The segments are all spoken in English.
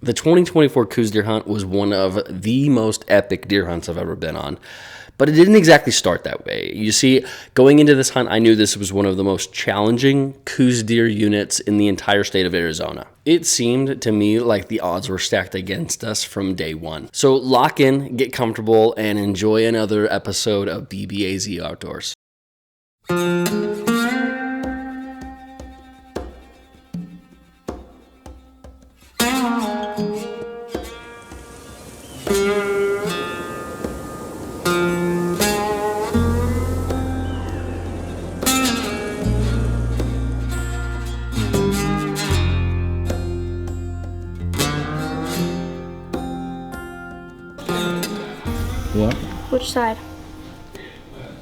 The 2024 Coues deer hunt was one of the most epic deer hunts I've ever been on. But it didn't exactly start that way. You see, going into this hunt, I knew this was one of the most challenging Coues deer units in the entire state of Arizona. It seemed to me like the odds were stacked against us from day one. So lock in, get comfortable, and enjoy another episode of BBAZ Outdoors. What? Which side?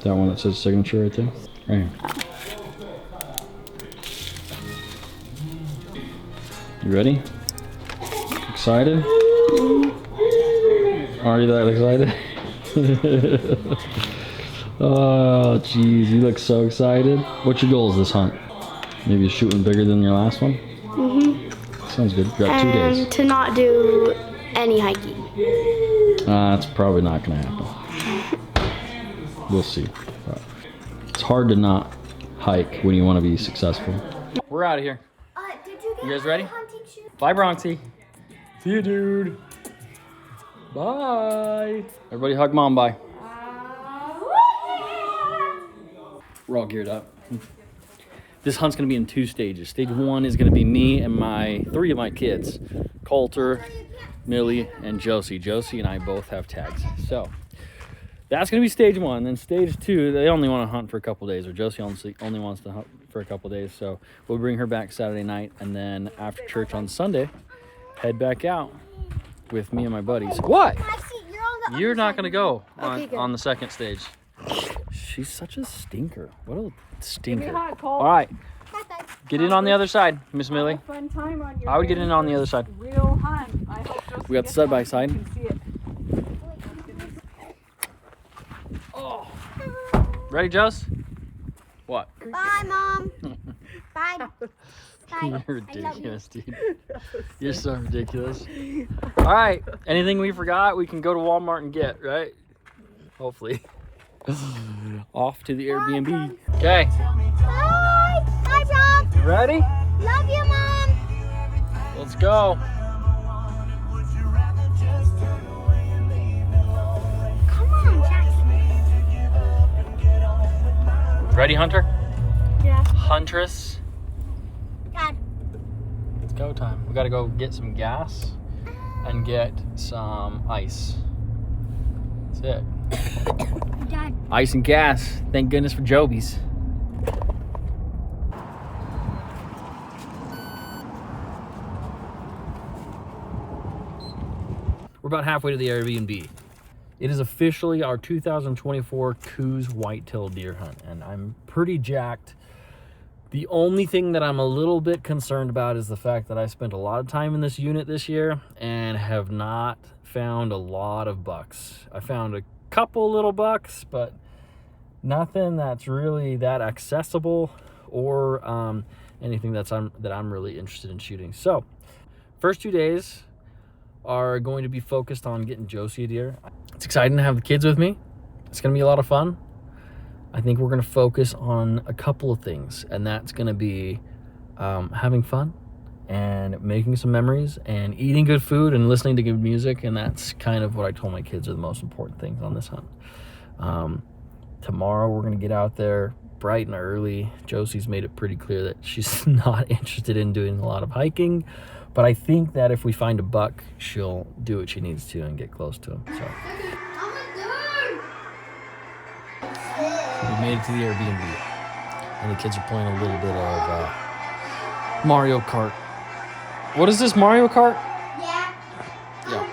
That one that says signature right there? Right here. You ready? Excited? Are you that excited? Oh, jeez, you look so excited. What's your goals this hunt? Maybe shooting bigger than your last one? Sounds good. You got 2 days. And to not do any hiking. That's probably not going to happen. We'll see. But it's hard to not hike when you want to be successful. We're out of here. Did you get You guys ready? hunting shoes? Bye, Bronxy. See you, dude. Bye. Everybody hug mom bye. We're all geared up. This hunt's going to be in 2 stages. Stage 1 is going to be me and 3 of my kids. Coulter, Millie, and Josie. Josie and I both have tags. So that's going to be stage 1. Then stage 2, they only want to hunt for a couple days, or Josie only wants to hunt for a couple days. So we'll bring her back Saturday night, and then after church on Sunday, head back out with me and my buddies. What? You're not going to go on the second stage. She's such a stinker. What a stinker. All right. Get in on the other side, Miss Millie. I would get in on the other side. Real hunt. I hope Josie We got the side by side. can see it. Oh. Ready, Joss? What? Bye, Mom. Bye. Bye. You're ridiculous, dude. You're so ridiculous. All right. Anything we forgot, we can go to Walmart and get, right? Hopefully. Off to the Airbnb. Okay. Bye. Bye, Mom. You ready? Love you, Mom. Let's go. Come on, Jackson. Ready, Hunter? Yeah. Huntress. Dad. It's go time. We got to go get some gas and get some ice. That's it. Dad. Ice and gas. Thank goodness for Jobies. We're about halfway to the Airbnb. It is officially our 2024 Coues whitetail deer hunt, and I'm pretty jacked. The only thing that I'm a little bit concerned about is the fact that I spent a lot of time in this unit this year and have not found a lot of bucks. I found a couple little bucks, but nothing that's really that accessible or anything that I'm really interested in shooting. So first 2 days are going to be focused on getting Josie a deer. It's exciting to have the kids with me. It's going to be a lot of fun. I think we're going to focus on a couple of things, and that's going to be having fun and making some memories and eating good food and listening to good music. And that's kind of what I told my kids are the most important things on this hunt. Tomorrow we're going to get out there bright and early. Josie's made it pretty clear that she's not interested in doing a lot of hiking, but I think that if we find a buck, she'll do what she needs to and get close to him. So we made it to the Airbnb, and the kids are playing a little bit of Mario Kart. What is this, Mario Kart? Yeah. Yeah.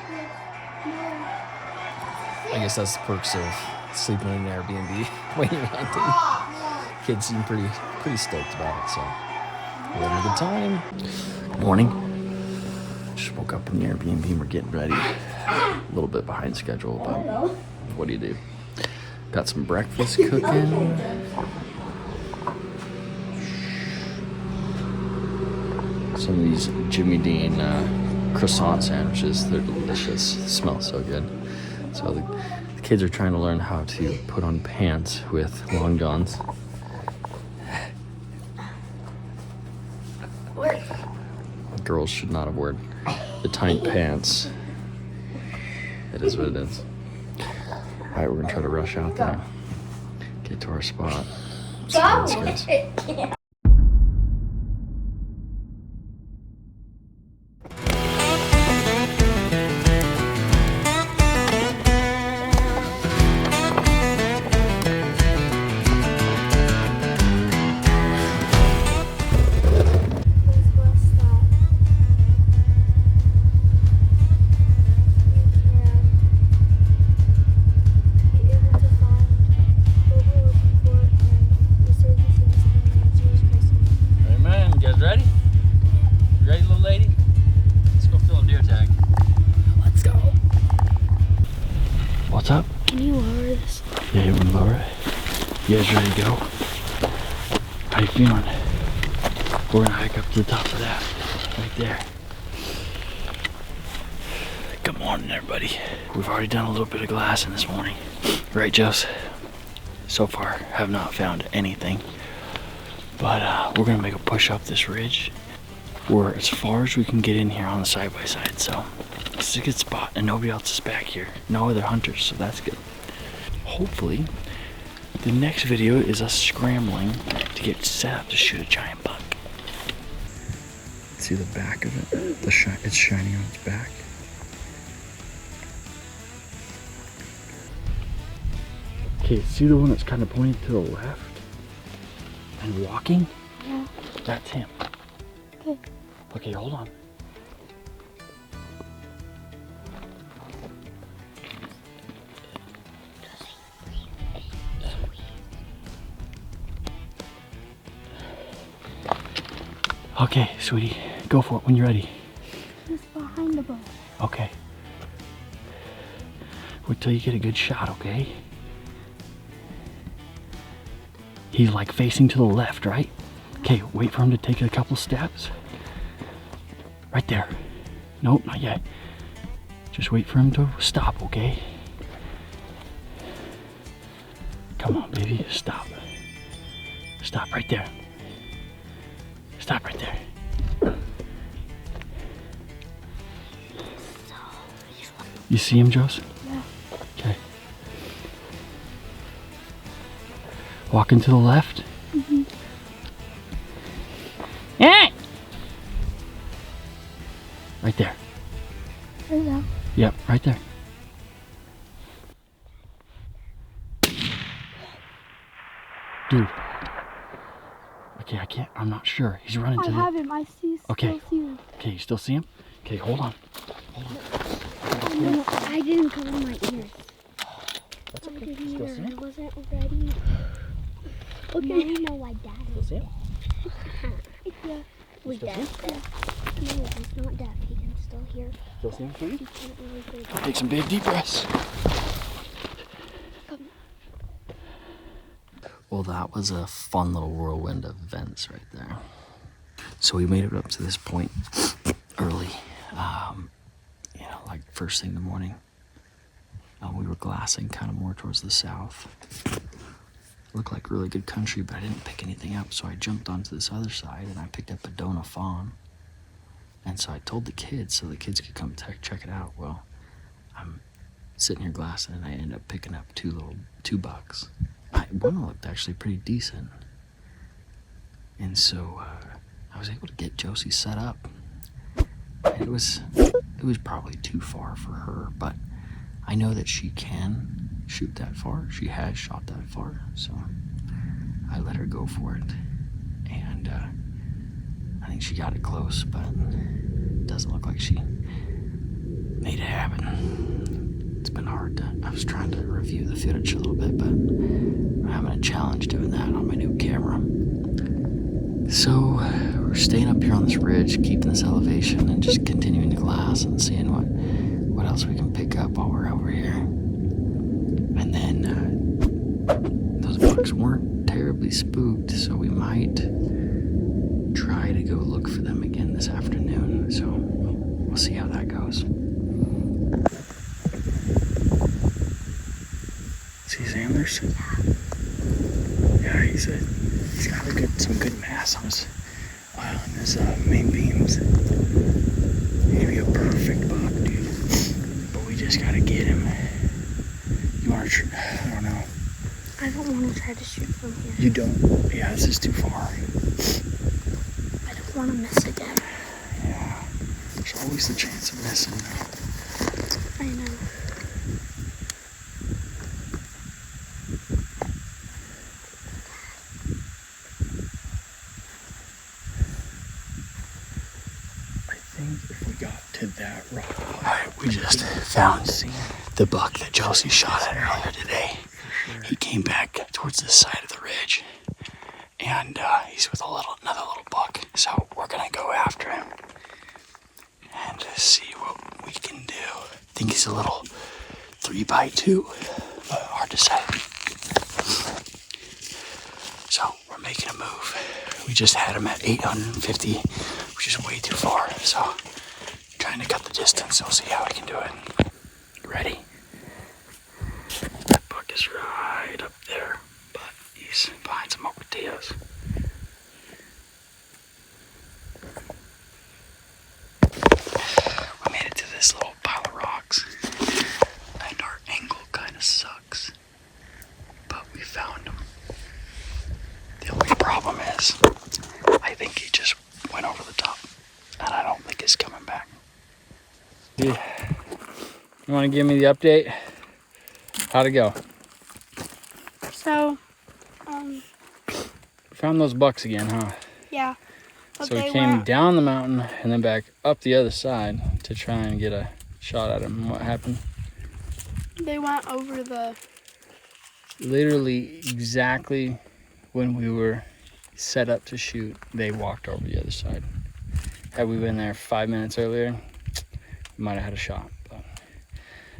I guess that's the perks of sleeping in an Airbnb when you're hunting. Kids seem pretty stoked about it, so we're having a good time. Morning. Just woke up in the Airbnb. We're getting ready. A little bit behind schedule, but what do you do? Got some breakfast cooking. Some of these Jimmy Dean croissant sandwiches. They're delicious. Smell so good. So the kids are trying to learn how to put on pants with long johns. Girls should not have worn the tight pants. It is what it is. Alright, we're gonna try to rush out there. Get to our spot. See how this goes. What's up? Can you lower this? Yeah, you want to lower it? You guys ready to go? How you feeling? We're gonna hike up to the top of that, right there. Good morning, everybody. We've already done a little bit of glassing this morning. Right, Jose? So far, have not found anything. But we're gonna make a push up this ridge. We're as far as we can get in here on the side-by-side, so this is a good spot, and nobody else is back here. No other hunters, so that's good. Hopefully, the next video is us scrambling to get set up to shoot a giant buck. See the back of it? It's shining on its back. Okay, see the one that's kind of pointing to the left and walking? Yeah. That's him. Okay. Okay, hold on. Okay, sweetie, go for it when you're ready. He's behind the boat. Okay. Wait till you get a good shot, okay? He's like facing to the left, right? Okay, wait for him to take a couple steps. Right there. Nope, not yet. Just wait for him to stop, okay? Come on, baby, stop. Stop right there. Stop right there. You see him, Josie? Yeah. Okay. Walking to the left? Mm-hmm. Yeah. Right there. There you go. Yep, right there. Dude. Okay, I'm not sure. He's running to I the... have him. I see. Okay. Still see him. Okay, you still see him? Okay, hold on. No, I didn't cover my ears. That's I okay. didn't Still either. see I him? wasn't ready. Okay. Now you know why Dad Still is see him? Yeah. Wait, still Dad's deaf. No, he's not deaf. He can still hear. Still see him, sweetie? He can't really hear. Take some big deep breaths. Well, that was a fun little whirlwind of events right there. So we made it up to this point early, like first thing in the morning. We were glassing kind of more towards the south. Looked like really good country, but I didn't pick anything up, so I jumped onto this other side and I picked up a Dona fawn. And so I told the kids so the kids could come check it out. Well, I'm sitting here glassing and I ended up picking up two bucks. One looked actually pretty decent. And so I was able to get Josie set up. And it was probably too far for her, but I know that she can shoot that far. She has shot that far, so I let her go for it. And I think she got it close, but it doesn't look like she made it happen. It's been hard I was trying to review the footage a little bit, but I'm having a challenge doing that on my new camera. So we're staying up here on this ridge, keeping this elevation, and just continuing to glass and seeing what else we can pick up while we're over here. And then those bucks weren't terribly spooked, so we might try to go look for them again this afternoon. So we'll We'll see how that goes. See his antlers? Yeah, he's got some good mass on his main beams. He'd be a perfect buck, dude. But we just gotta get him. You wanna I don't know. I don't want to try to shoot from here. You don't? Yeah, this is too far. I don't want to miss again. Yeah. There's always the chance of missing. I know. I think if we got to that rock, we just found the buck that Josie shot at earlier today. He came back towards the side of the ridge, and he's with another little buck. So we're gonna go after him and see what we can do. I think he's a little 3x2, but hard to say. So we're making a move. We just had him at 850, which is way too far. So trying to cut the distance. We'll see how we can do it. Ready? That buck is right up there, but he's behind some ocotillos. We made it to this little pile of rocks, and our angle kind of sucks, but we found him. The only problem is, I think he just went over the top, and I don't think he's coming back. You want to give me the update? How'd it go? So, Found those bucks again, huh? yeah. But So we they came were, down the mountain and then back up the other side to try and get a shot at him. What happened? they went over the, Literally exactly when we were set up to shoot, they walked over the other side. Had we been there 5 minutes earlier, we might have had a shot. But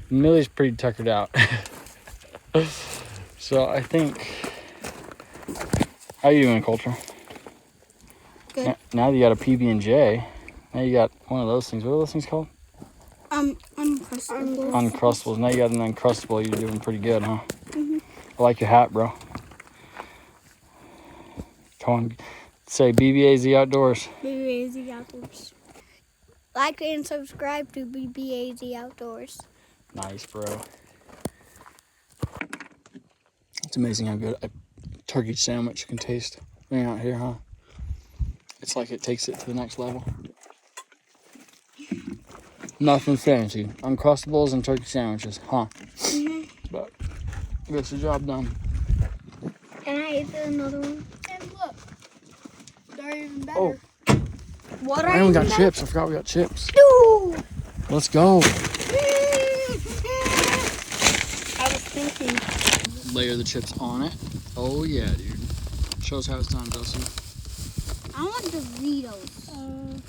Millie's pretty tuckered out. So I think, how you doing, Coulter? Good. Now that you got a PB&J, now you got one of those things. What are those things called? Uncrustables. Uncrustables. Now you got an Uncrustable. You're doing pretty good, huh? Mhm. I like your hat, bro. Come on, say BBAZ Outdoors. BBAZ Outdoors. Like and subscribe to BBAZ Outdoors. Nice, bro. It's amazing how good a turkey sandwich can taste being out here, huh? It's like it takes it to the next level. Nothing fancy. Uncrustables and turkey sandwiches, huh? Mhm. But gets the job done. And I ate another one. And look, they're even better. Oh. What I are even you got chips. I forgot we got chips. Dude! Let's go. I was thinking. Layer the chips on it. Oh yeah, dude. Show us how it's done, Josie. I want Doritos.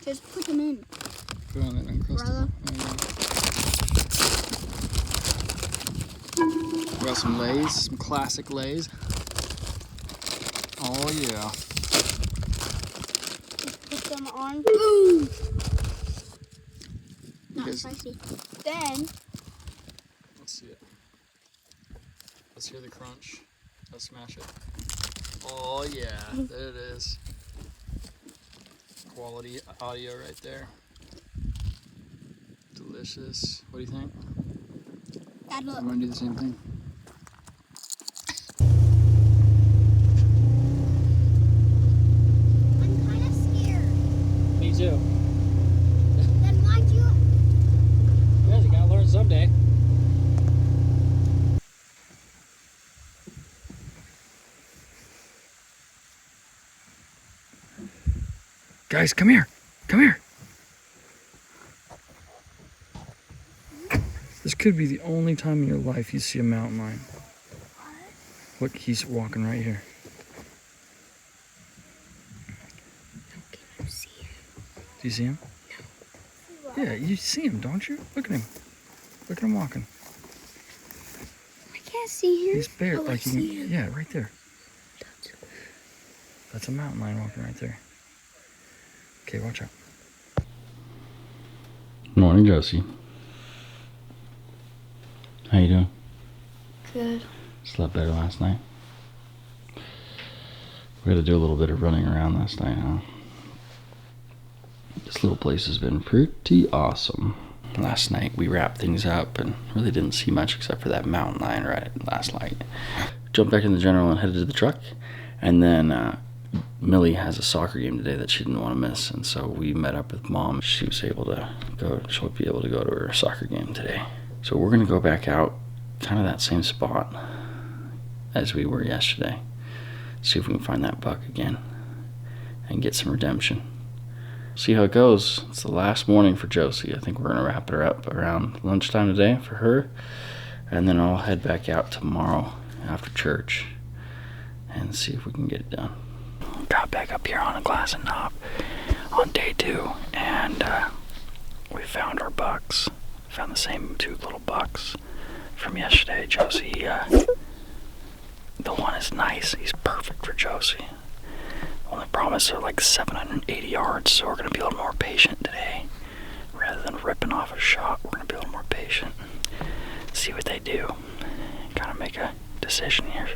Just put them in. Put on that Uncrustable. We got some Lay's, some classic Lay's. Oh yeah. Put them on. Boom! Not Because- spicy. Then, Let's see it. Let's hear the crunch. Let's smash it. Oh yeah, there it is. Quality audio right there. Delicious. What do you think? that look. I'm gonna do the same thing. I'm kind of scared. Me too. Then why'd you? Yeah, you gotta learn someday. Guys, come here. Come here. This could be the only time in your life you see a mountain lion. Look, he's walking right here. Can you see him? Do you see him? No. Yeah, you see him, don't you? Look at him. Look at him walking. I can't see him. He's bare. Oh, I Like you see can, him. yeah, right there. That's a mountain lion walking right there. Okay, watch out. Morning, Josie. How you doing? Good. Slept better last night? We had to do a little bit of running around last night, huh? This little place has been pretty awesome. Last night we wrapped things up and really didn't see much except for that mountain lion right last night. Jumped back in the general and headed to the truck. And then Millie has a soccer game today that she didn't want to miss. And so we met up with Mom. She'll be able to go to her soccer game today. So we're going to go back out kind of that same spot as we were yesterday. See if we can find that buck again and get some redemption. See how it goes. It's the last morning for Josie. I think we're gonna wrap her up around lunchtime today for her, and then I'll head back out tomorrow after church and see if we can get it done. Got back up here on a glass and knob on day 2, and we found our bucks. Found the same 2 little bucks from yesterday. Josie, the one is nice. He's perfect for Josie. Only promise they're like 780 yards, so we're going to be a little more patient today. Rather than ripping off a shot, we're going to be a little more patient. See what they do. Kind of make a decision here.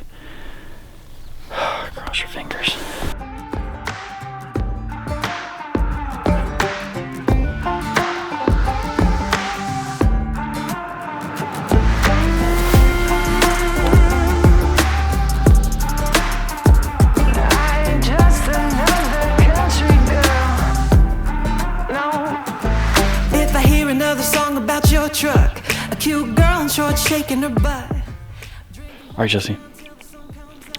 Cross your fingers. Truck, a cute girl in shorts shaking her butt. All right, Josie.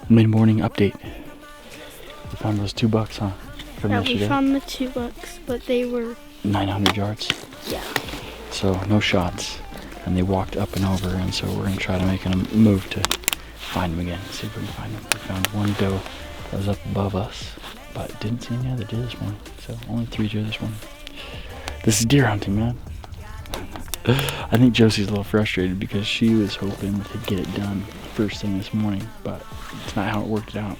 Mid-morning update. We found those 2 bucks, huh? From yesterday. We found the 2 bucks, but they were 900 yards. Yeah. So no shots, and they walked up and over, and so we're gonna try to make a move to find them again. See if we can find them. We found one doe that was up above us, but didn't see any other deer this morning. So only 3 deer this morning. This is deer hunting, man. I think Josie's a little frustrated because she was hoping to get it done first thing this morning, but it's not how it worked out.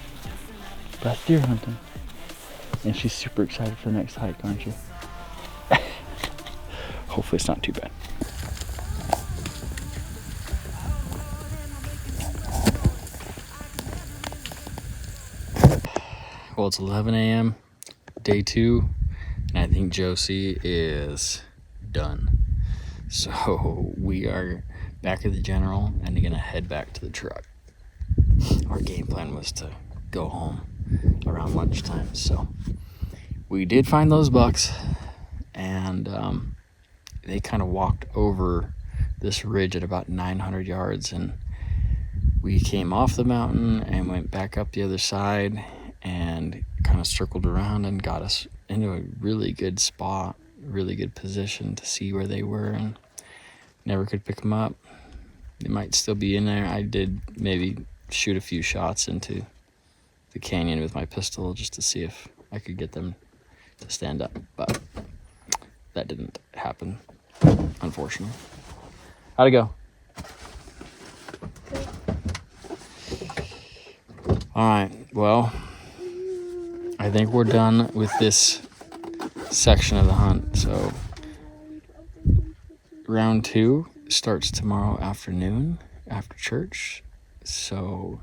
But that's deer hunting. And she's super excited for the next hike, aren't you? Hopefully it's not too bad. Well, it's 11 a.m., day 2, and I think Josie is done. So we are back at the general and gonna head back to the truck. Our game plan was to go home around lunchtime. So we did find those bucks, and they kind of walked over this ridge at about 900 yards, and we came off the mountain and went back up the other side and kind of circled around and got us into a really good spot, really good position to see where they were, and never could pick them up. They might still be in there. I did maybe shoot a few shots into the canyon with my pistol just to see if I could get them to stand up, but that didn't happen, unfortunately. How'd it go? All right, well, I think we're done with this section of the hunt. So round 2 starts tomorrow afternoon after church. So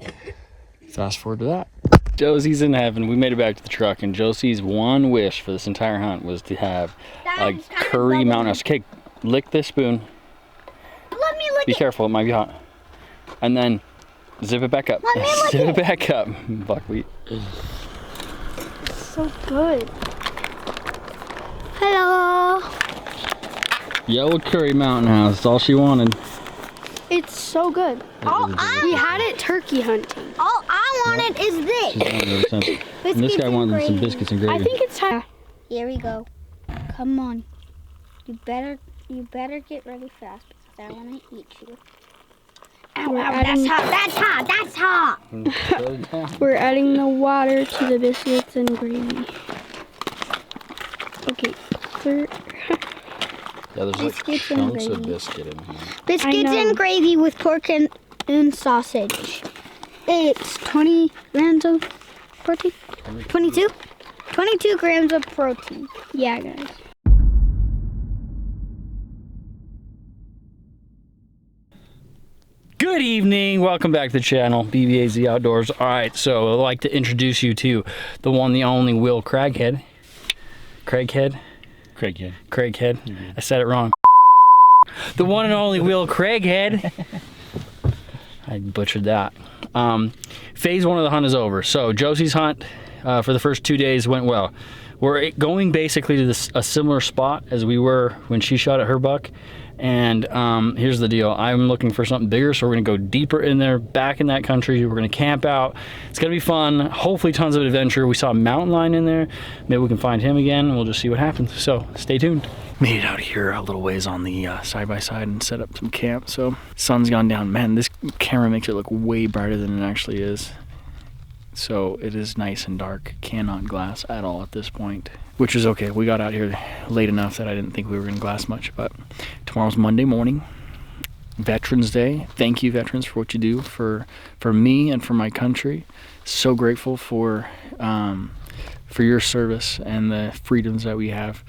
fast forward to that. Josie's in heaven. We made it back to the truck, and Josie's one wish for this entire hunt was to have a curry mountain house. Okay, lick this spoon. Let me lick Be it. careful, it might be hot. And then zip it back up. Let me lick Zip it it. back up. Buckwheat. So good. Hello. Yellow curry mountain house. That's all she wanted. It's so good. We had it turkey hunting. All I wanted is this. And this guy wanted some biscuits and gravy. I think it's time. Here we go. Come on. You better get ready fast because I want to eat you. Ow, ow, that's hot, that's hot. We're adding the water to the biscuits and gravy. Okay. Yeah, there's like Biscuits and chunks of gravy. biscuit in here. Biscuits and gravy with pork and sausage. It's 20 grams of protein. 22? 22 grams of protein. Yeah, guys. Good evening. Welcome back to the channel, BBAZ Outdoors. All right, so I'd like to introduce you to the one, the only Will Craighead. Craighead? Craighead. Craighead. I said it wrong. The one and only Will Craighead. I butchered that. Phase 1 of the hunt is over. So Josie's hunt for the first 2 days went well. We're going basically to a similar spot as we were when she shot at her buck. And here's the deal. I'm looking for something bigger, so we're going to go deeper in there, back in that country. We're going to camp out. It's going to be fun. Hopefully tons of adventure. We saw a mountain lion in there. Maybe we can find him again, and we'll just see what happens. So stay tuned. Made it out here a little ways on the side-by-side and set up some camp. So sun's gone down. Man, this camera makes it look way brighter than it actually is. So it is nice and dark. Cannot glass at all at this point, which is okay. We got out here late enough that I didn't think we were going to glass much. But tomorrow's Monday morning, Veterans Day. Thank you, veterans, for what you do for me and for my country. So grateful for your service and the freedoms that we have.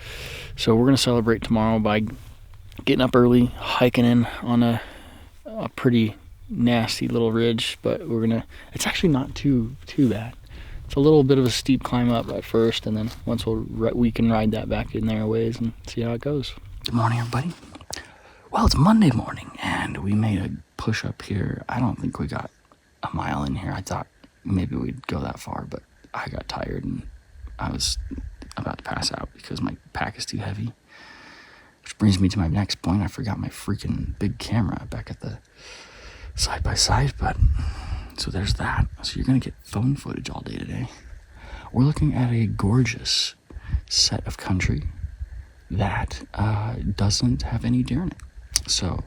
So we're going to celebrate tomorrow by getting up early, hiking in on a pretty nasty little ridge, but it's actually not too bad. It's a little bit of a steep climb up at first, and then once we can ride that back in there a ways and see how it goes. Good morning, everybody. Well, it's Monday morning, and we made a push up here. I don't think we got a mile in here. I thought maybe we'd go that far, but I got tired and I was about to pass out because my pack is too heavy. Which brings me to my next point. I forgot my freaking big camera back at the side-by-side, but so there's that. So you're gonna get phone footage all day today. We're looking at a gorgeous set of country that doesn't have any deer in it. So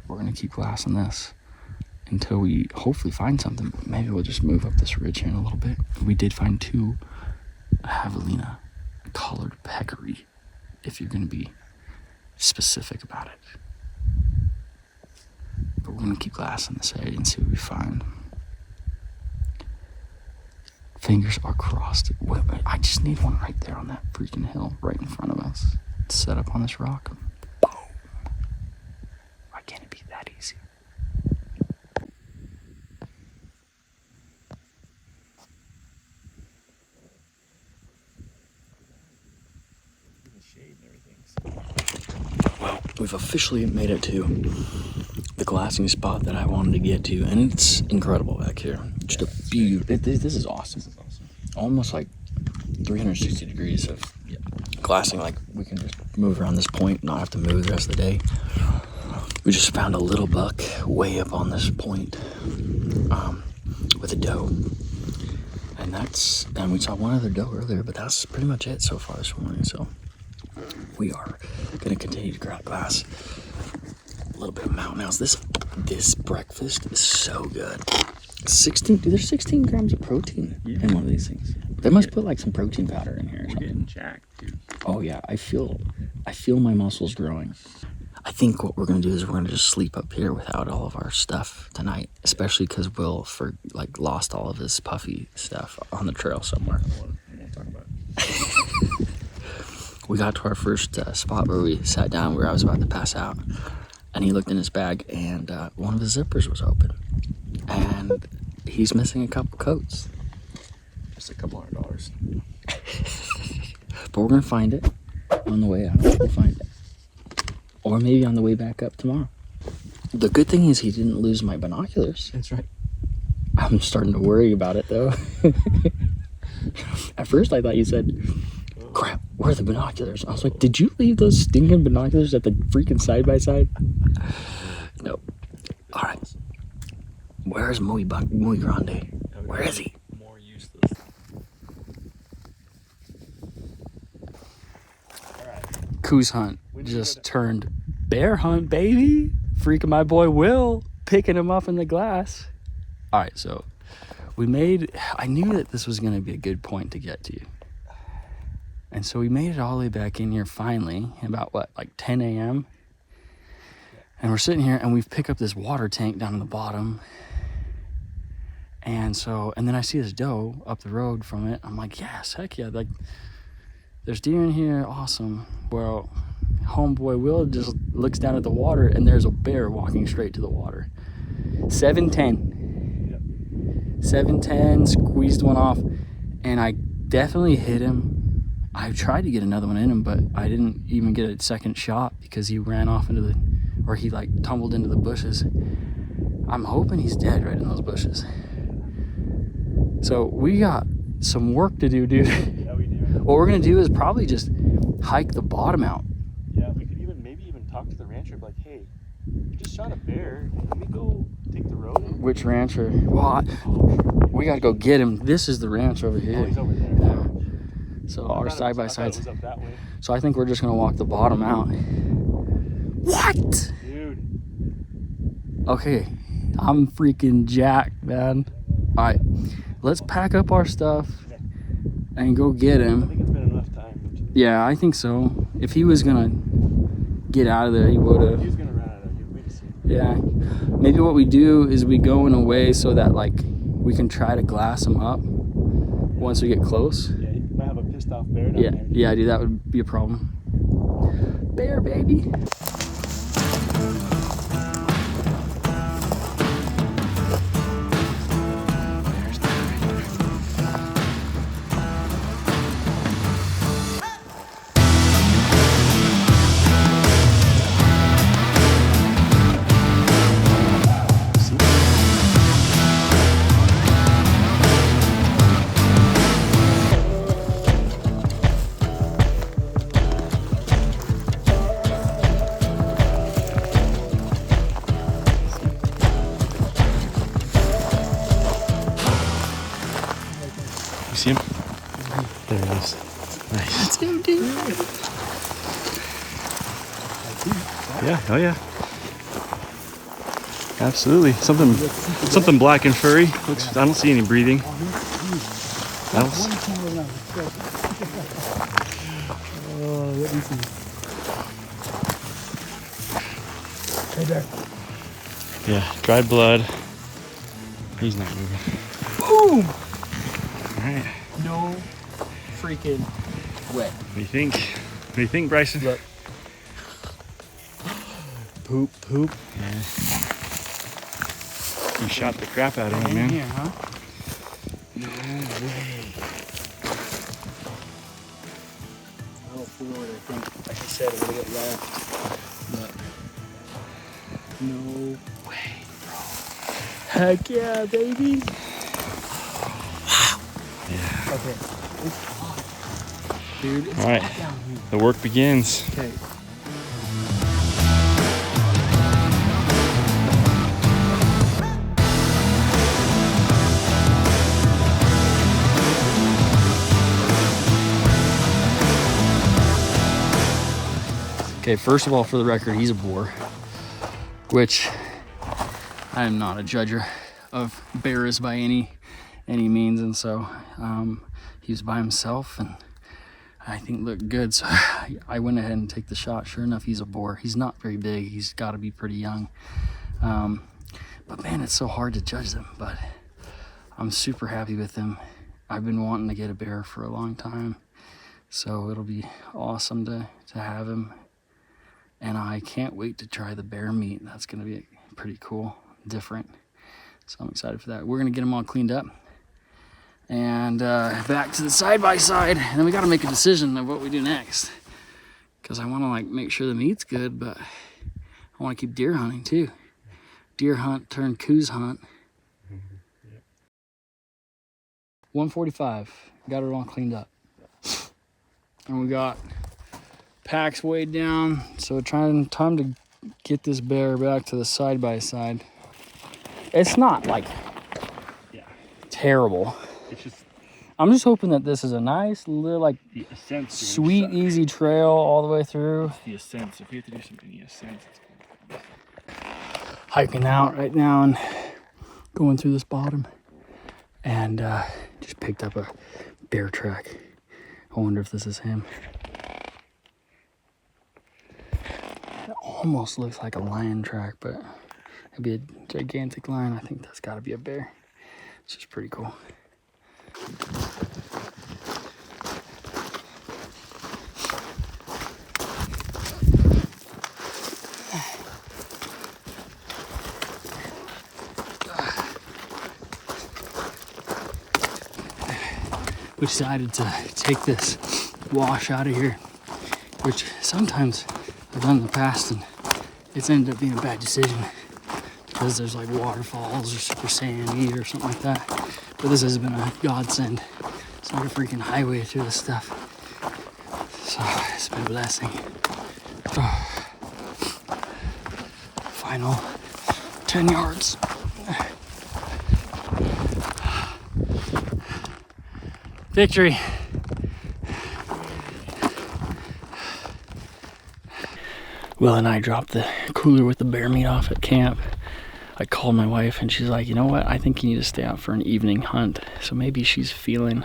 we're gonna keep glassing this until we hopefully find something. Maybe we'll just move up this ridge here in a little bit. We did find 2 javelina collared peccary, if you're gonna be specific about it. But we're gonna keep glassing this area and see what we find. Fingers are crossed. I just need one right there on that freaking hill right in front of us. It's set up on this rock. Boom. Why can't it be that easy? Well, we've officially made it to the glassing spot that I wanted to get to, and it's incredible back here. Just a beautiful. This is awesome. Almost like 360 degrees of glassing. Like we can just move around this point, not have to move the rest of the day. We just found a little buck way up on this point with a doe, and we saw one other doe earlier, but that's pretty much it so far this morning. So we are going to continue to glass a little bit of mountain owls. This breakfast is so good. 16, dude, there's 16 grams of protein in one of these things. They must put like some protein powder in here or something. Getting jacked, dude. Oh yeah, I feel my muscles growing. I think what we're gonna do is we're gonna just sleep up here without all of our stuff tonight, especially because Will lost all of his puffy stuff on the trail somewhere. I won't talk about it. We got to our first spot where we sat down where I was about to pass out, and he looked in his bag and one of his zippers was open, and he's missing a couple coats. Just a couple $100. But we're gonna find it on the way out. We'll find it, or maybe on the way back up tomorrow. The good thing is he didn't lose my binoculars. That's right. I'm starting to worry about it though. At first I thought you said, crap, where are the binoculars? I was like, did you leave those stinking binoculars at the freaking side-by-side? Nope. All right. Where's Muy Grande? Where is he? More useless. Coues hunt just turned bear hunt, baby. Freaking my boy Will, picking him up in the glass. All right, so I knew that this was going to be a good point to get to. And so we made it all the way back in here finally, about like 10 a.m. And we're sitting here and we've picked up this water tank down in the bottom. And then I see this doe up the road from it. I'm like, yes, heck yeah. Like, there's deer in here, awesome. Well, homeboy Will just looks down at the water and there's a bear walking straight to the water. 710. 710, squeezed one off, and I definitely hit him. I tried to get another one in him, but I didn't even get a second shot because he ran off into the, or he like tumbled into the bushes. I'm hoping he's dead right in those bushes. So we got some work to do, dude. Yeah, we do. What we're gonna do is probably just hike the bottom out. Yeah, we could maybe even talk to the rancher, like, hey, you just shot a bear. Let me go take the road in. Which rancher? Well, we gotta go get him. This is the ranch over here. Oh, he's over there. Yeah. So I our thought side by it sides. was up that way. So I think we're just gonna walk the bottom out. What? Dude. Okay, I'm freaking jacked, man. All right, let's pack up our stuff and go get I him. think it's been enough time. Yeah, I think so. If he was gonna get out of there, he would have. He was gonna run out of here. We just see. Yeah, maybe what we do is we go in a way so that like we can try to glass him up once we get close. Yeah, you might have a pissed off bear down Yeah, there. yeah, dude, that would be a problem. Bear, baby. You see him? There he is. Nice. That's him, dude. Yeah, oh yeah. Absolutely. Something black and furry. Looks, I don't see any breathing. I don't see. Let me see. Hey there. Yeah, dried blood. He's not moving. Boom! Alright. No freaking way. What do you think? What do you think, Bryson? Look. Poop, poop. Yeah. You shot the crap out of him, man. Here, huh? No way. I'll forward, I think. Like I said, a little bit left. But no way, bro. Heck yeah, baby. Yeah. Okay. It's hot. Dude, it's All right. hot down here. The work begins. Okay. Okay, first of all, for the record, he's a boar, which I am not a judger of bears by any means, and so he was by himself, and I think looked good, so I went ahead and take the shot. Sure enough, he's a boar. He's not very big. He's got to be pretty young, but man, it's so hard to judge them. But I'm super happy with him. I've been wanting to get a bear for a long time, so it'll be awesome to have him. And I can't wait to try the bear meat. That's going to be pretty cool, different. So I'm excited for that. We're going to get them all cleaned up. And back to the side-by-side. And then we got to make a decision of what we do next. Because I want to like make sure the meat's good, but I want to keep deer hunting too. Deer hunt turned Coues hunt. 1:45. Got it all cleaned up. And we got packs weighed down, so time to get this bear back to the side-by-side. It's not like terrible. It's just I'm just hoping that this is a nice little like the ascent. sweet easy trail all the way through. The ascent. If you have to do some any ascent, it's Hiking out right now and going through this bottom, and just picked up a bear track. I wonder if this is him. It almost looks like a lion track, but it'd be a gigantic lion. I think that's got to be a bear. It's just pretty cool. we decided to take this wash out of here, which sometimes I've done in the past and it's ended up being a bad decision because there's like waterfalls or super sandy or something like that. But this has been a godsend. It's like a freaking highway through this stuff. So it's been a blessing. Final 10 yards. Victory. Will and I dropped the cooler with the bear meat off at camp. I called my wife and she's like, you know what? I think you need to stay out for an evening hunt. So maybe she's feeling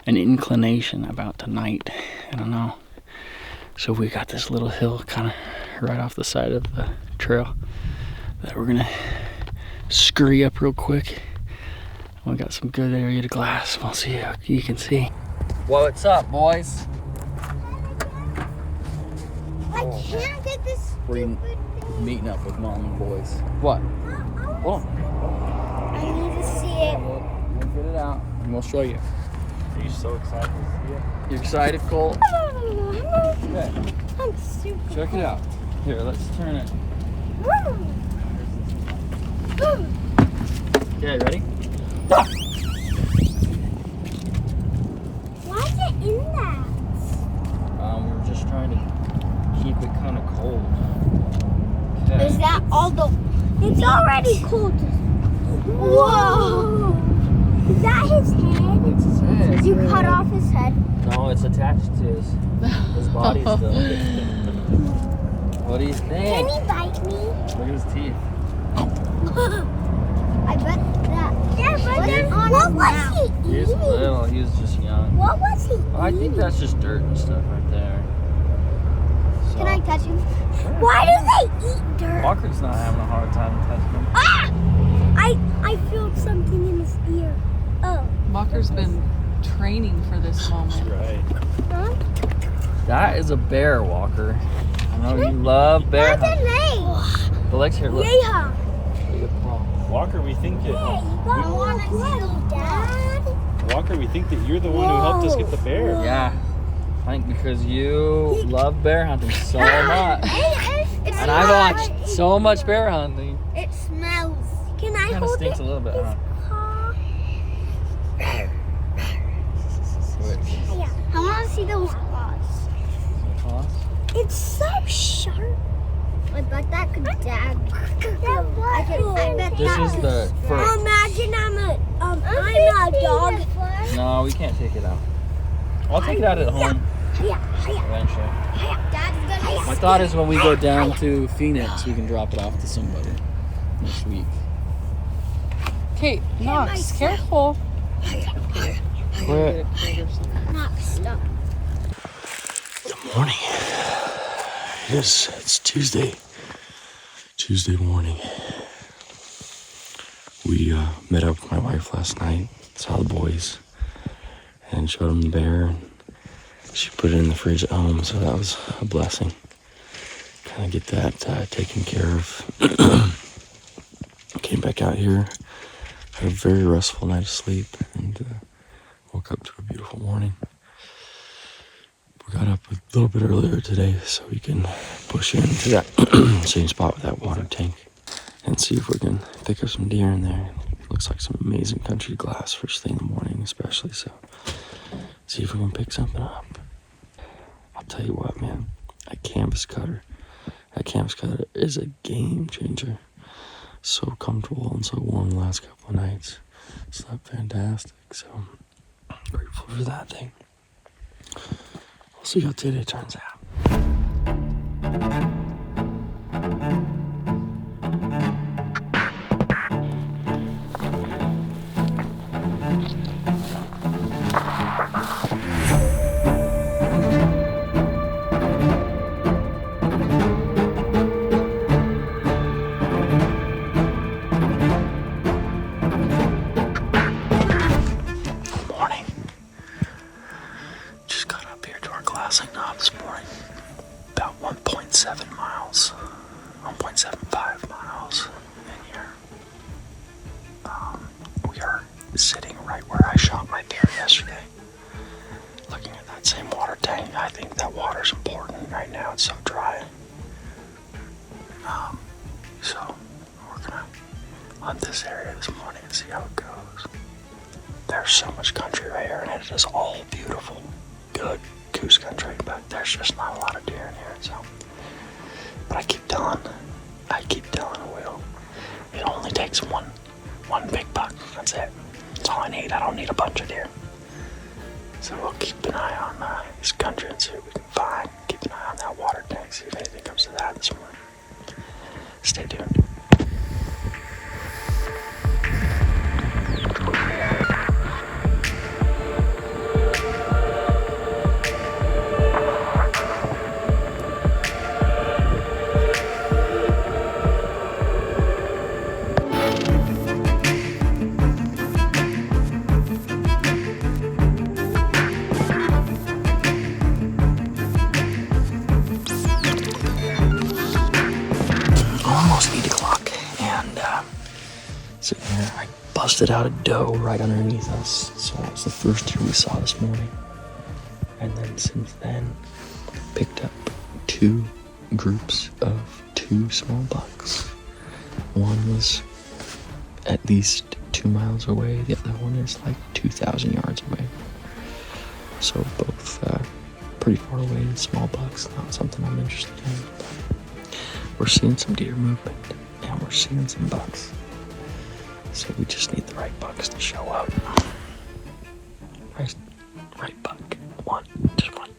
an inclination about tonight. I don't know. So we got this little hill kind of right off the side of the trail that we're gonna scurry up real quick. We got some good area to glass. We'll see how you can see. What's up, boys? I can't get this We're meeting up with mom and boys. What? Hold on. I need to see it. We'll get it out and we'll show you. Are you so excited to see it? You excited, Cole? Okay, I'm super. check it out. Here, let's turn it. Okay, ready? Why is it in that? We were just trying to keep it kind of cold. Is that all the... It's already cold. Whoa! Is that his head? It's his head. Did you cut off his head? No, it's attached to his body still. What do you Can think? he bite me? Look at his teeth. I bet that. Yeah, but what was he He was eating? little, he was just young. What was he eating? I think that's just dirt and stuff right there. So, Can I touch him? Why do they eat dirt? Walker's not having a hard time touching him. Ah! I feel something in his ear. Oh. Walker's been training for this moment. Right. Huh? That is a bear, Walker. I know you love bear What's hunting. his name? The legs here, look. Yeah. Look at the paw. Walker, we think that I want to see Dad. Walker, we think that you're the one who helped us get the bear. Yeah. I think because you love bear hunting so much. And I've watched so much bear hunting. It smells. Can I Kind of hold stinks it? a little bit, huh? Yeah. I want to see those claws. Paws? It's so sharp. I bet that could dab. I bet This that is could the first. Imagine I'm a dog. No, we can't take it out. I'll take it out at home eventually. My thought is when we go down to Phoenix, we can drop it off to somebody next week. Kate, Knox, careful. Quit. Not stuck. Good morning. It's Tuesday. Tuesday morning. We met up with my wife last night, saw the boys, and showed them the bear. And she put it in the fridge at home, so that was a blessing. Kind of get that taken care of. Came back out here, had a very restful night of sleep, and woke up to a beautiful morning. We got up a little bit earlier today so we can push into that same spot with that water tank and see if we can pick up some deer in there. Looks like some amazing country glass first thing in the morning especially, so see if we can pick something up. I'll tell you what, man, that canvas cutter is a game changer. So comfortable and so warm the last couple of nights. Slept fantastic, so I'm grateful for that thing. We'll see how today turns out. Morning. Just got up here to our glassing knob this morning. About 1.7 miles. 1.75 miles in here. We are sitting right where I shot my deer yesterday. that same water tank. I think that water's important right now. It's so dry. So we're gonna hunt this area this morning and see how it goes. There's so much country right here, and it is all beautiful, good Coues country, but there's just not a lot of deer in here. So, but I keep telling Will, it only takes one big buck. That's it. That's all I need. I don't need a bunch of deer. So we'll keep an eye on this country and see what we can find. Keep an eye on that water tank, see if anything comes to that this morning. Stay tuned. Almost 8 o'clock, and sitting here, I busted out a doe right underneath us. So that was the first deer we saw this morning. And then since then, picked up 2 groups of 2 small bucks. One was at least 2 miles away. The other one is like 2,000 yards away. So both pretty far away, small bucks. Not something I'm interested in. But we're seeing some deer movement, and we're seeing some bucks. So we just need the right bucks to show up. Right buck. Just one.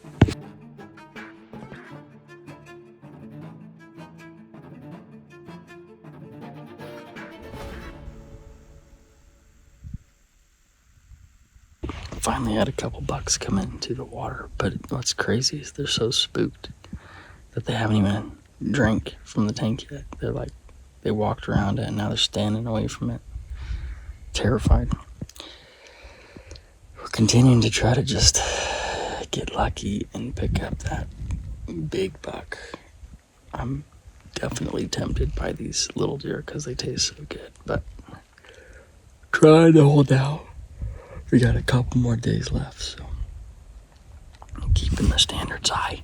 Finally had a couple bucks come into the water, but what's crazy is they're so spooked that they haven't even drank from the tank yet. They're like, they walked around it and now they're standing away from it, terrified. We're continuing to try to just get lucky and pick up that big buck. I'm definitely tempted by these little deer because they taste so good, but trying to hold out. We got a couple more days left, so I'm keeping the standards high.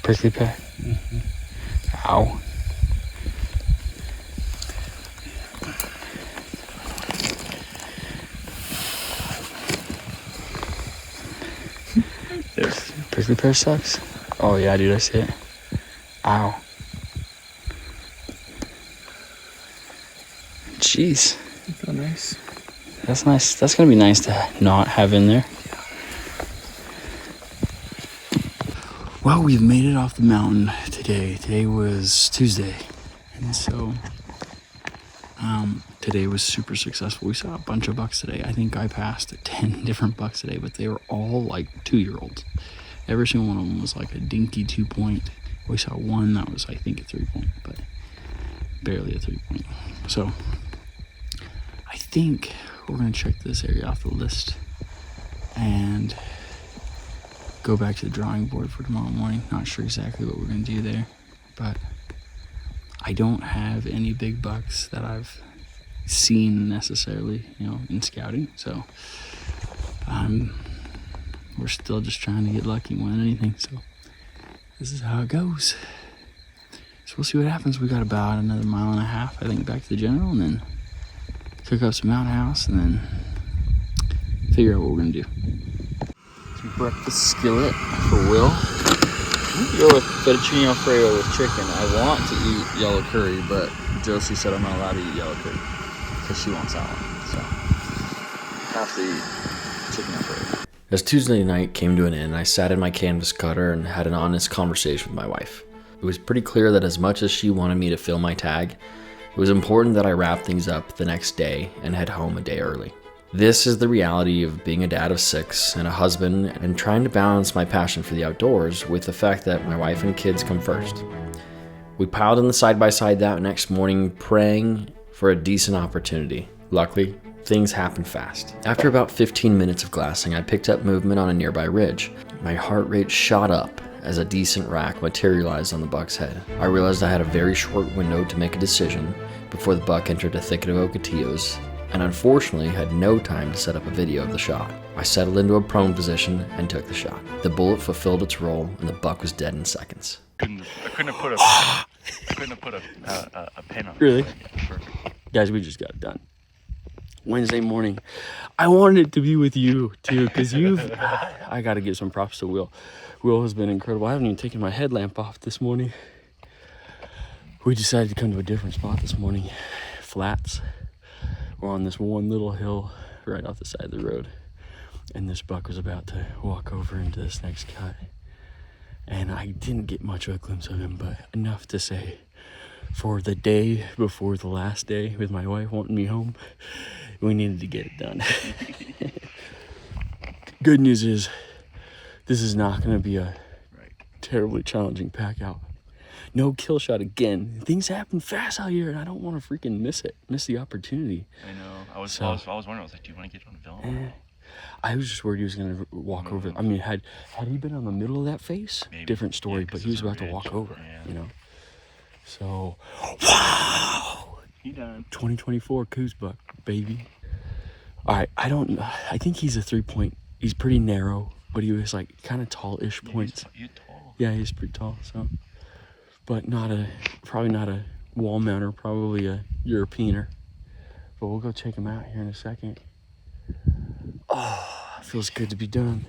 Prickly pear? Mm-hmm. Ow. Prickly pear sucks? Oh yeah, dude, I see it. Ow. Jeez. That's so nice. That's nice. That's gonna be nice to not have in there. Well, we've made it off the mountain today. Today was Tuesday. And so today was super successful. We saw a bunch of bucks today. I think I passed 10 different bucks today, but they were all like 2-year-olds. Every single one of them was like a dinky 2-point. We saw one that was, I think, a 3-point, but barely a 3-point. So I think we're gonna check this area off the list and go back to the drawing board for tomorrow morning. Not sure exactly what we're gonna do there, but I don't have any big bucks that I've seen necessarily, in scouting. So we're still just trying to get lucky more than anything. So this is how it goes. So we'll see what happens. We got about another 1.5 miles, I think, back to the general, and then cook up some mountain house, and then figure out what we're gonna do. Some breakfast skillet for Will. I'm gonna go with fettuccine alfredo with chicken. I want to eat yellow curry, but Josie said I'm not allowed to eat yellow curry because she wants that one. So I have to eat chicken alfredo. As Tuesday night came to an end, I sat in my canvas cutter and had an honest conversation with my wife. It was pretty clear that as much as she wanted me to fill my tag, it was important that I wrap things up the next day and head home a day early. This is the reality of being a dad of 6 and a husband, and trying to balance my passion for the outdoors with the fact that my wife and kids come first. We piled in the side-by-side that next morning, praying for a decent opportunity. Luckily, things happened fast. After about 15 minutes of glassing, I picked up movement on a nearby ridge. My heart rate shot up as a decent rack materialized on the buck's head. I realized I had a very short window to make a decision before the buck entered a thicket of ocotillos and unfortunately had no time to set up a video of the shot. I settled into a prone position and took the shot. The bullet fulfilled its role, and the buck was dead in seconds. I couldn't have put a pin on it. Really? Yeah, perfect. Guys, we just got it done. Wednesday morning. I wanted it to be with you too, because I got to give some props to Will. Will has been incredible. I haven't even taken my headlamp off this morning. We decided to come to a different spot this morning. Flats. We're on this one little hill right off the side of the road. And this buck was about to walk over into this next cut. And I didn't get much of a glimpse of him, but enough to say, for the day before the last day with my wife wanting me home, we needed to get it done. Good news is, this is not going to be a terribly challenging pack out. No kill shot again. Things happen fast out here, and I don't want to freaking miss the opportunity. I know. I was wondering. I was like, do you want to get on film? I was just worried he was going to walk over. I mean, had he been on the middle of that face, Maybe. different story, Yeah, but 'cause he was it's a about to ridge. walk over, Yeah. you know. So, wow! He done. 2024 Coues buck, baby. All right, I think he's a 3-point. He's pretty narrow, but he was like kind of tall-ish points. You're tall. Yeah, he's pretty tall, so. But probably not a wall mounter, probably a Europeaner. But we'll go check him out here in a second. Oh, feels good to be done.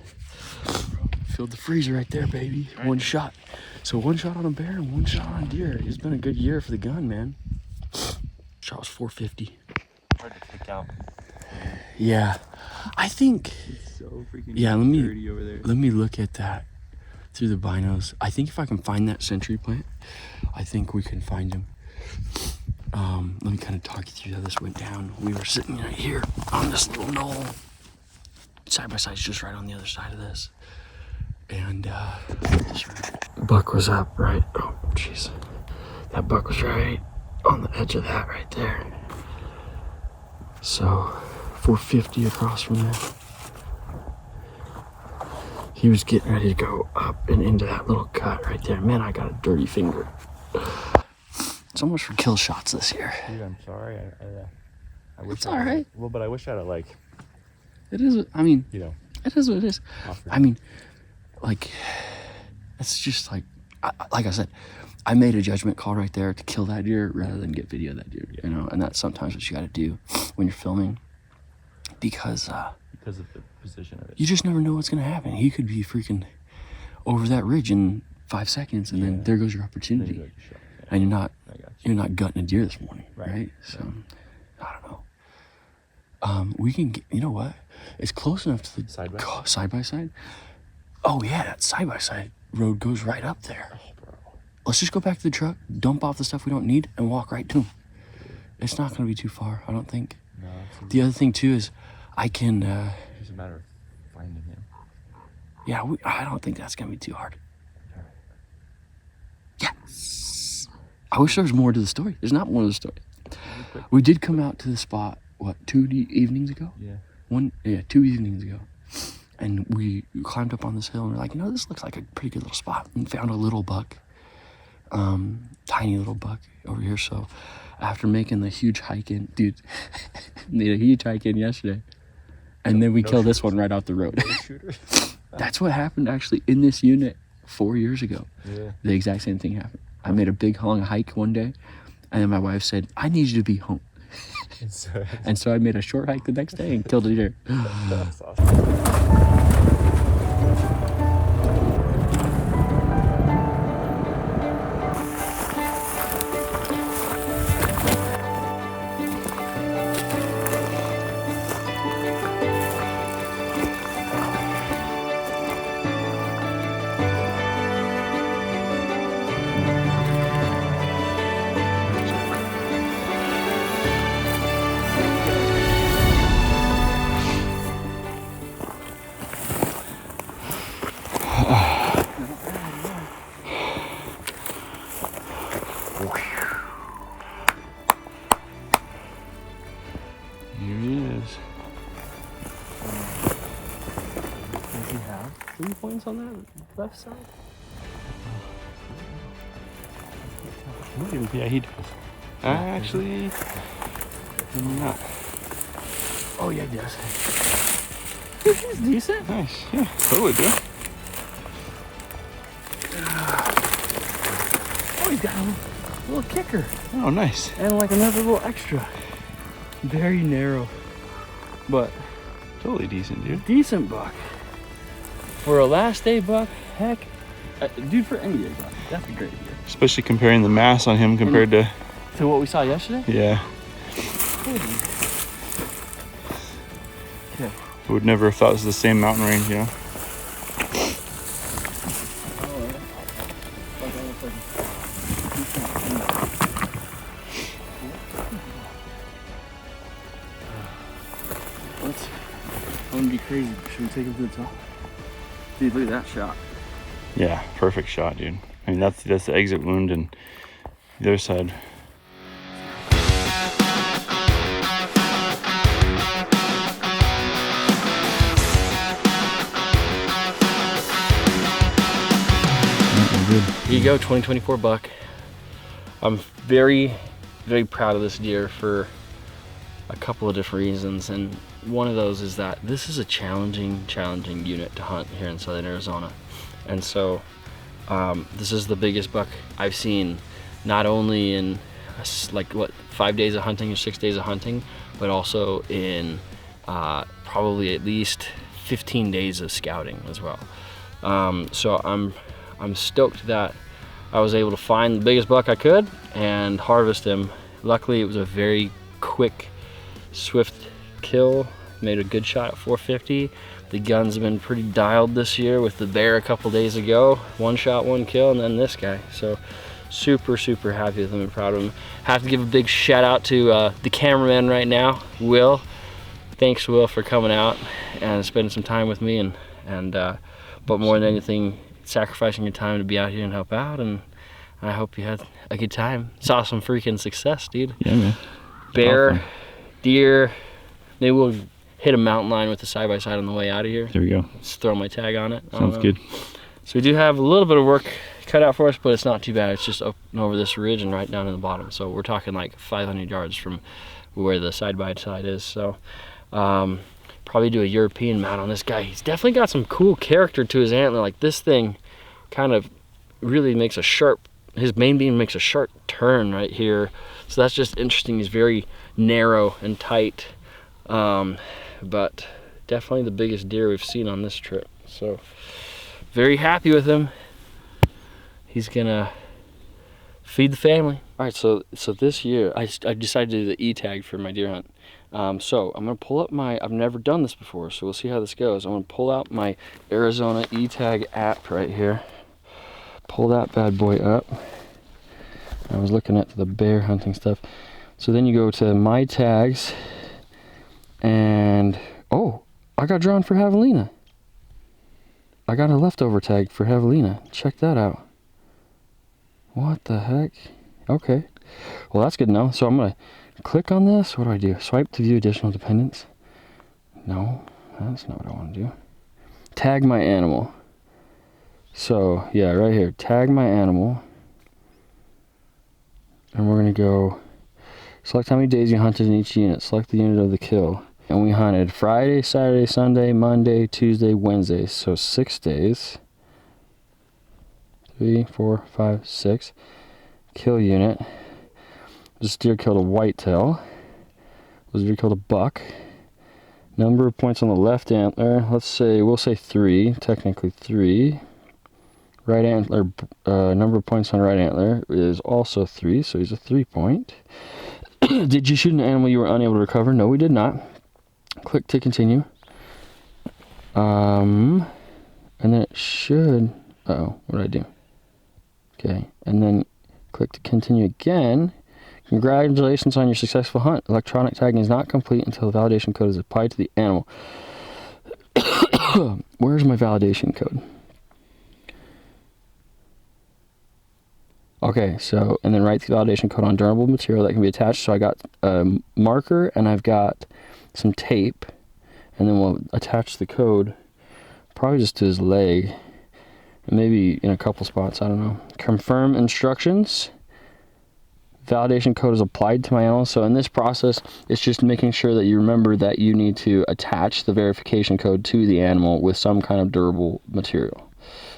Filled the freezer right there, baby. One shot. So 1 shot on a bear and 1 shot on a deer. It's been a good year for the gun, man. Shot was 450. Hard to pick out. Yeah, I think. So freaking Yeah, dirty over there. let me look at that through the binos. I think if I can find that century plant, I think we can find him. Let me kind of talk you through how this went down. We were sitting right here on this little knoll. Side by side's just right on the other side of this. And buck was up right. Oh, jeez. That buck was right on the edge of that right there. So 450 across from there. He was getting ready to go up and into that little cut right there. Man, I got a dirty finger. So much for kill shots this year. Dude, I'm sorry. I wish It's all right. Well, but I wish I had like, It is, I mean, you know, it is what it is. I mean, like, it's just like I said, I made a judgment call right there to kill that deer rather than get video of that deer, you know, and that's sometimes what you got to do when you're filming because of the position of it. you just never know what's going to happen. He could be freaking over that ridge in 5 seconds and then there goes your opportunity. And you're not gutting a deer this morning, right? So, I don't know. We can get, you know what? It's close enough to the Side by? side by side. Oh yeah, that side by side road goes right up there. Let's just go back to the truck, dump off the stuff we don't need, and walk right to him. It's not going to be too far, I don't think. No, The other thing too is, I can. it's a matter of finding him. Yeah, I don't think that's going to be too hard. Yes. I wish there was more to the story. There's not more to the story. We did come out to the spot. What, 2 evenings ago? Yeah. 2 evenings ago. And we climbed up on this hill and we're like, you know, this looks like a pretty good little spot. And found a little buck, tiny little buck over here. So after making the huge hike in, dude, made a huge hike in yesterday. And then we killed this one right off the road. That's what happened actually in this unit 4 years ago. Yeah. The exact same thing happened. I made a big long hike one day and then my wife said, I need you to be home. And so I made a short hike the next day and killed a deer. That's awesome. Here he is. Does he have 3 points on that left side? Yeah, he does. Actually, not. Oh yeah, he does. He's decent. Nice. Yeah, totally, dude. Oh, he's got a little kicker. Oh, nice. And like another little extra. Very narrow, but Totally decent, dude. decent buck. For a last day buck, heck, dude, for any day buck, that's a great deal. Especially comparing the mass on him compared to, To what we saw yesterday? yeah. Okay. I would never have thought it was the same mountain range, you know? I'm gonna be crazy. Should we take him to the top? Dude, look at that shot. Yeah, perfect shot, dude. I mean, that's the exit wound, and the other side. Here you go, 2024 buck. I'm very, very proud of this deer for a couple of different reasons, and one of those is that this is a challenging unit to hunt here in Southern Arizona. And so this is the biggest buck I've seen, not only in like what 5 days of hunting or 6 days of hunting, but also in probably at least 15 days of scouting as well. So I'm stoked that I was able to find the biggest buck I could and harvest him. Luckily, it was a very quick, swift kill. Made a good shot at 450. The guns have been pretty dialed this year with the bear a couple days ago. One shot, one kill, and then this guy. So super, super happy with him and proud of him. Have to give a big shout out to the cameraman right now, Will. Thanks, Will, for coming out and spending some time with me, and but more than anything, sacrificing your time to be out here and help out. And I hope you had a good time. Saw some freaking success, dude. Yeah, man. Bear, Awesome. deer. Maybe we'll hit a mountain lion with the side-by-side on the way out of here. There we go. Just throw my tag on it. Sounds good. So we do have a little bit of work cut out for us, but it's not too bad. It's just up and over this ridge and right down to the bottom. So we're talking like 500 yards from where the side-by-side is. So probably do a European mount on this guy. He's definitely got some cool character to his antler. Like this thing kind of really makes a sharp, his main beam makes a sharp turn right here. So that's just interesting. He's very narrow and tight. But definitely the biggest deer we've seen on this trip. So very happy with him. He's gonna feed the family. All right, so this year I decided to do the E-tag for my deer hunt. So I'm gonna pull up I've never done this before, so we'll see how this goes. I'm gonna pull out my Arizona E-tag app right here. Pull that bad boy up. I was looking at the bear hunting stuff. So then you go to my tags, and oh, I got drawn for javelina. I got a leftover tag for javelina. Check that out. What the heck? Okay, well that's good to know. So I'm gonna click on this. What do I do? Swipe to view additional dependents. No, that's not what I want to do. Tag my animal. So yeah, right here, tag my animal. And we're gonna go select how many days you hunted in each unit. Select the unit of the kill. And we hunted Friday, Saturday, Sunday, Monday, Tuesday, Wednesday. So 6 days. 3, 4, 5, 6. Kill unit. This deer killed a whitetail. This deer killed a buck. Number of points on the left antler. We'll say 3. Technically 3. Right antler, number of points on right antler is also 3, so he's a 3 point. Did you shoot an animal you were unable to recover? No, we did not. Click to continue. And then it should, what did I do? Okay, and then click to continue again. Congratulations on your successful hunt. Electronic tagging is not complete until the validation code is applied to the animal. Where's my validation code? Okay, so, and then write the validation code on durable material that can be attached. So I got a marker and I've got some tape, and then we'll attach the code probably just to his leg, and maybe in a couple spots, I don't know. Confirm instructions. validation code is applied to my animal. So in this process, it's just making sure that you remember that you need to attach the verification code to the animal with some kind of durable material.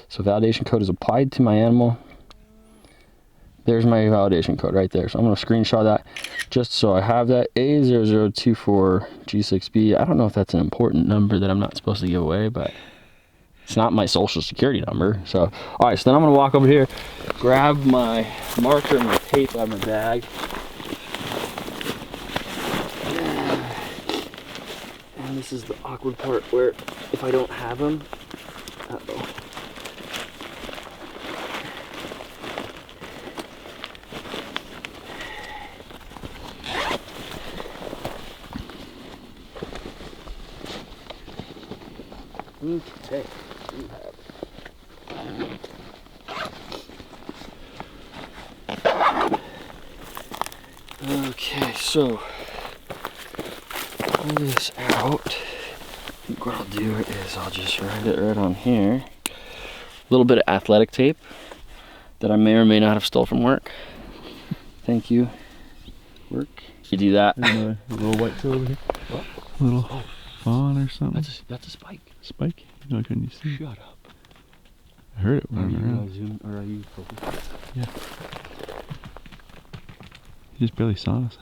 So validation code is applied to my animal. There's my validation code right there. So I'm going to screenshot that just so I have that. A0024G6B. I don't know if that's an important number that I'm not supposed to give away, but it's not my social security number. So, all right, so then I'm going to walk over here, grab my marker and my tape out of my bag. And this is the awkward part where if I don't have them, uh-oh. Okay. Okay, so pull this out. I think what I'll do is I'll just write it right on here. A little bit of athletic tape that I may or may not have stole from work. Thank you, work. You do that. A little white tail over here. What? A little fawn or something. That's a spike. Spike? No, couldn't you see? Shut up. I heard it Are running around. you zoom or are you focused? Yeah. He just barely saw us.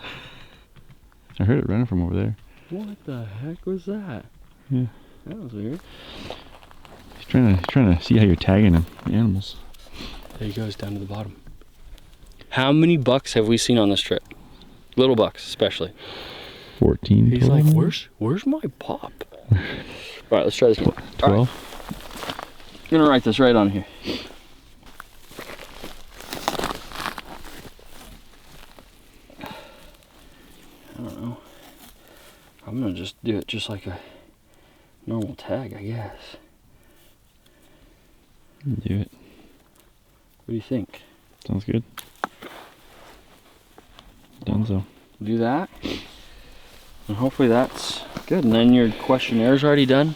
I heard it running from over there. What the heck was that? Yeah. That was weird. He's trying to see how you're tagging him, the animals. There he goes down to the bottom. How many bucks have we seen on this trip? Little bucks, especially. 14. He's 12? like, where's my pop? All right, let's try this again. 12. I'm gonna write this right on here. I don't know. I'm gonna just do it just like a normal tag, I guess. Do it. What do you think? Sounds good. Done so. Do that. And hopefully that's good. And then your questionnaire is already done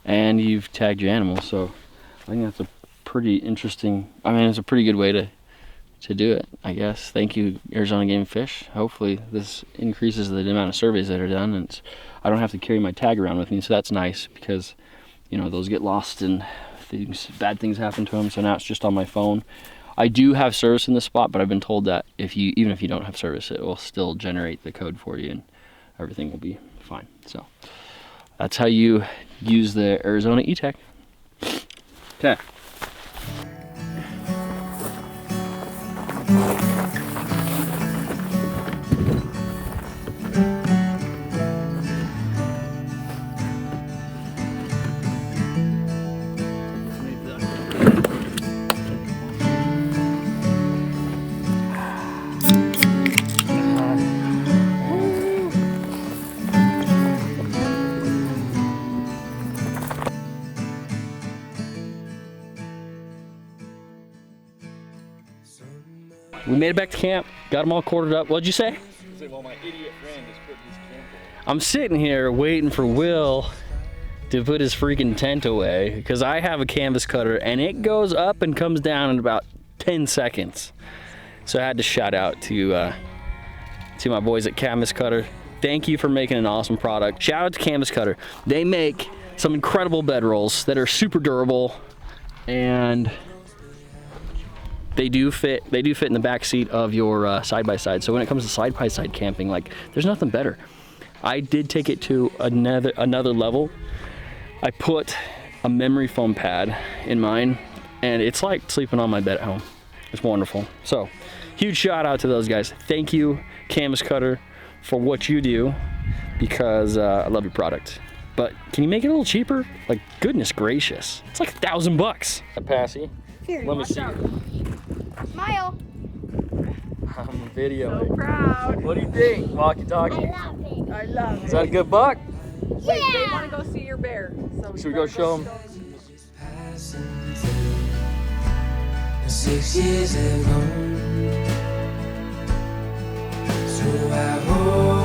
and you've tagged your animal. So I think that's a pretty interesting, I mean, it's a pretty good way to do it, I guess. Thank you, Arizona Game and Fish. Hopefully this increases the amount of surveys that are done, and I don't have to carry my tag around with me, so that's nice because, you know, those get lost and bad things happen to them. So now it's just on my phone. I do have service in this spot, but I've been told that even if you don't have service, it will still generate the code for you and everything will be fine. So that's how you use the Arizona e-tag. Okay. We made it back to camp, got them all quartered up. What'd you say? Well, my idiot friend just put his camp away. I'm sitting here waiting for Will to put his freaking tent away because I have a canvas cutter and it goes up and comes down in about 10 seconds. So I had to shout out to my boys at Canvas Cutter. Thank you for making an awesome product. Shout out to Canvas Cutter. They make some incredible bedrolls that are super durable and they do fit in the back seat of your side-by-side. So when it comes to side-by-side camping, like, there's nothing better. I did take it to another level. I put a memory foam pad in mine, and it's like sleeping on my bed at home. It's wonderful. So, huge shout out to those guys. Thank you, Canvas Cutter, for what you do, because I love your product. But can you make it a little cheaper? Like, goodness gracious. It's like $1,000. Passy, Here, let me see. Smile. I'm videoing. So proud. What do you think, walkie-talkie? I love it. I love Is it. that a good buck? Wait, they want to go see your bear. So Should we go show them? 6 years ago, so I hope